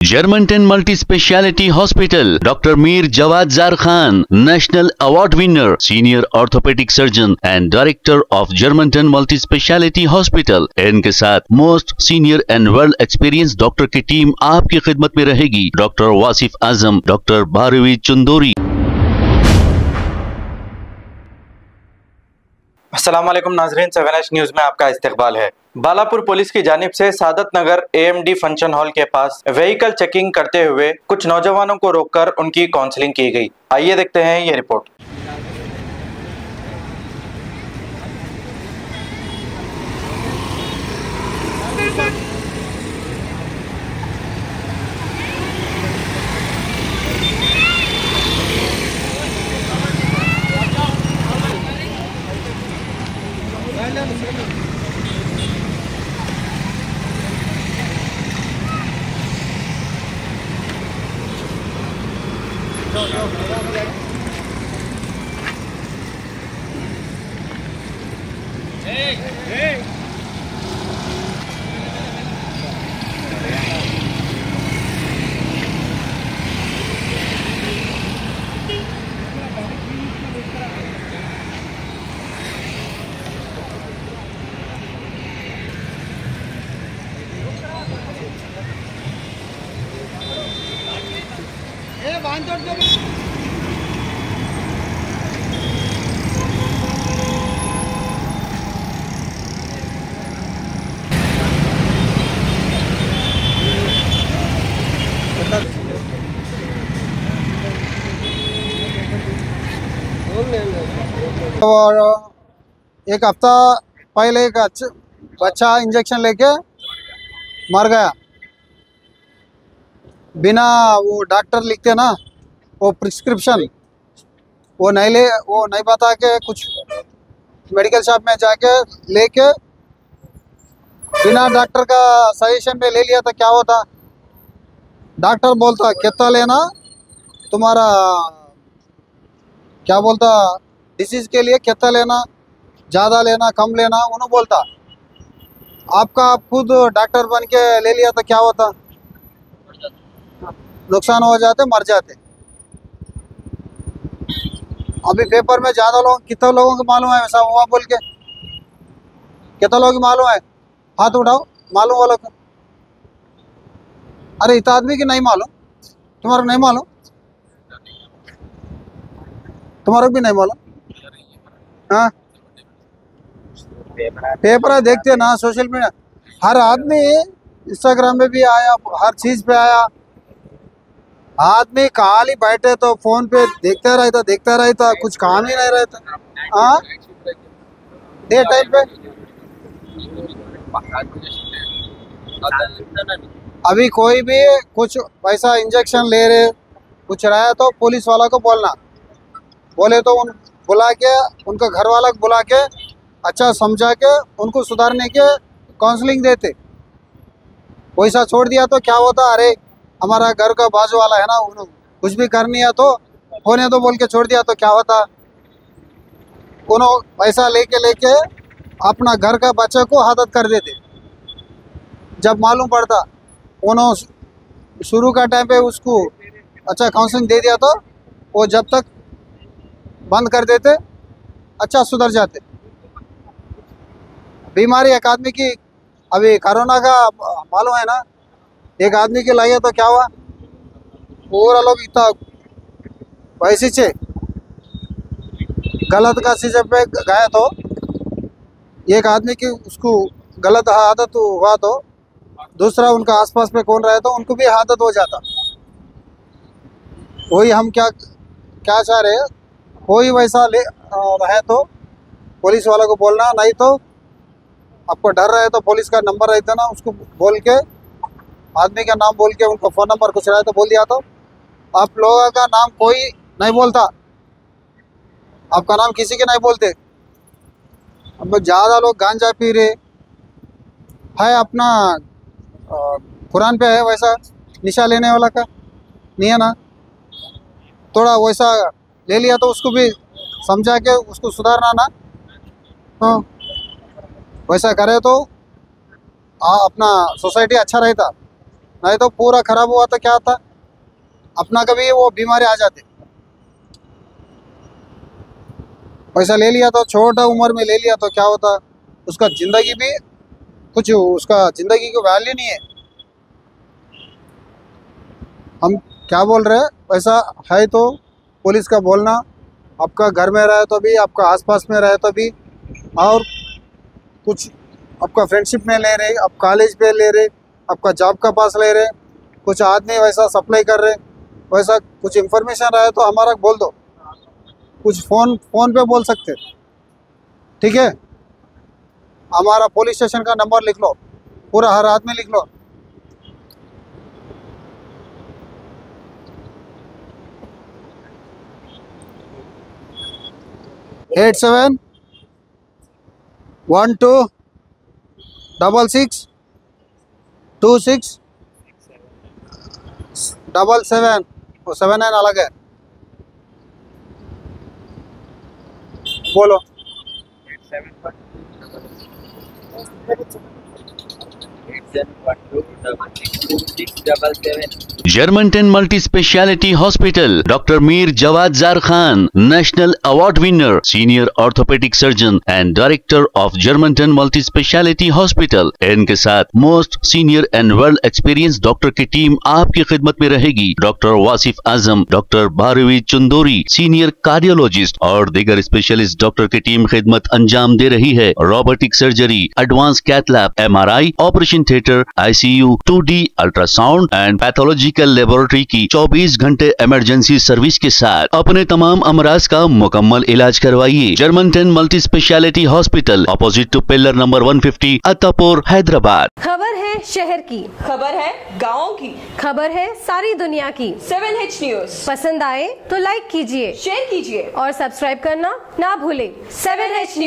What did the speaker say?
Germanton multi speciality hospital, doctor Mir Jawad Zar Khan, national award winner, senior orthopaedic surgeon and director of Germanton multi speciality hospital. इनके साथ most senior and well experience doctor की team आपकी खिदमत में रहेगी। Doctor Wasif Azam, doctor Bharvi Chandori. अस्सलाम वालेकुम नाज़रीन, 7H न्यूज़ में आपका इस्तकबाल है। बालापुर पुलिस की जानिब से सादत नगर AMD फंक्शन हॉल के पास व्हीकल चेकिंग करते हुए कुछ नौजवानों को रोककर उनकी काउंसलिंग की गई। आइए देखते हैं ये रिपोर्ट। और एक हफ्ता पहले एक बच्चा इंजेक्शन लेके मर गया, बिना वो डॉक्टर लिखते ना वो प्रिस्क्रिप्शन वो नहीं बता के कुछ मेडिकल शॉप में जाके लेके बिना डॉक्टर का सजेशन पे ले लिया था। क्या होता, डॉक्टर बोलता कितना लेना तुम्हारा, क्या बोलता डिसीज़ के लिए कितना लेना, ज़्यादा लेना कम लेना, उन्होंने बोलता। आपका आप खुद डॉक्टर बन के ले लिया तो क्या होता, नुकसान हो जाते, मर जाते। अभी पेपर में ज़्यादा लोग, कितने लोगों को मालूम है ऐसा हुआ बोल के, कितने लोगों को मालूम है, हाथ उठाओ मालूम वालों को। अरे इत आदमी की नहीं मालूम, तुम्हारा नहीं मालूम, तुम्हारा भी नहीं मालूम। हाँ पेपर देखते ना, सोशल मीडिया हर आदमी इंस्टाग्राम में भी आया, हर चीज़ पे आया। आदमी खाली बैठे तो फोन पे देखता रहता, कुछ काम ही नहीं रहता। हाँ डे टाइम पे अभी कोई भी कुछ पैसा इंजेक्शन ले रहे कुछ रहा तो पुलिस वाला को बोलना, बोले तो बुला के उनका घर वाला को बुला के अच्छा समझा के उनको सुधारने के काउंसलिंग देते। वैसा छोड़ दिया तो क्या होता, अरे हमारा घर का बाजू वाला है ना, कुछ भी करनी है तो होने तो बोल के छोड़ दिया तो क्या होता। उन्होंने पैसा लेके अपना घर का बच्चे को आदत कर देते। जब मालूम पड़ता उन्होंने शुरू का टाइम पे उसको अच्छा काउंसलिंग दे दिया तो वो जब तक बंद कर देते, अच्छा सुधर जाते। बीमारी एक आदमी की, अभी कोरोना का मालूम है ना, एक आदमी की लगे तो क्या हुआ, पूरा लोग इतना वैसे से गलत का सीजन पे गए तो एक आदमी की उसको गलत आदत हुआ तो दूसरा उनका आसपास में कौन रहे तो उनको भी आदत हो जाता। वही हम क्या चाह रहे हैं, कोई वैसा रहे तो पुलिस वालों को बोलना, नहीं तो आपको डर रहे तो पुलिस का नंबर रहता ना, उसको बोल के आदमी का नाम बोल के उनका फ़ोन नंबर कुछ रहे तो बोल दिया। तो आप लोगों का नाम कोई नहीं बोलता, आपका नाम किसी के नहीं बोलते। अब ज़्यादा लोग गांजा पी रहे है, अपना कुरान पे है वैसा निशा लेने वाला का नहीं है ना, थोड़ा वैसा ले लिया तो उसको भी समझा के उसको सुधारना ना। हाँ वैसा करे तो अपना सोसाइटी अच्छा रहता नहीं तो पूरा खराब हुआ तो क्या था, अपना कभी वो बीमारी आ जाती। पैसा ले लिया तो छोटा उम्र में ले लिया तो क्या होता, उसका ज़िंदगी भी कुछ, उसका ज़िंदगी की वैल्यू नहीं है। हम क्या बोल रहे हैं, पैसा है तो पुलिस का बोलना, आपका घर में रहे तो भी, आपका आसपास में रहे तो भी, और कुछ आपका फ्रेंडशिप में ले रहे, आप कॉलेज पे ले रहे, आपका जॉब का पास ले रहे, कुछ आदमी वैसा सप्लाई कर रहे, वैसा कुछ इन्फॉर्मेशन रहे तो हमारा बोल दो, कुछ फ़ोन पे बोल सकते, ठीक है। हमारा पुलिस स्टेशन का नंबर लिख लो, पूरा हर हाथ में लिख लो। एट 7 1 2 6 6 2 6 7 7 वो 7 9 अलग है, बोलो। Germanton multi speciality hospital, doctor Mir Jawad Zar Khan, national award winner, senior orthopaedic surgeon and director of Germanton multi speciality hospital. इनके साथ most senior and well experience doctor की टीम आपकी खिदमत में रहेगी। Doctor Wasif Azam, doctor Bharvi Chandori, senior cardiologist और दीगर स्पेशलिस्ट डॉक्टर की टीम खिदमत अंजाम दे रही है। Robotic surgery, advance cath lab, MRI, operation theatre, ICU, 2D ultrasound and pathological laboratory की 24 घंटे इमरजेंसी सर्विस के साथ अपने तमाम अमराज का मुकम्मल इलाज करवाइए। Germanton multi speciality hospital, opposite to pillar number 150, Attapur, Hyderabad. खबर है शहर की, खबर है गाँव की, खबर है सारी दुनिया की। 7H न्यूज पसंद आए तो लाइक कीजिए, शेयर कीजिए और सब्सक्राइब करना ना भूलें। 7H news.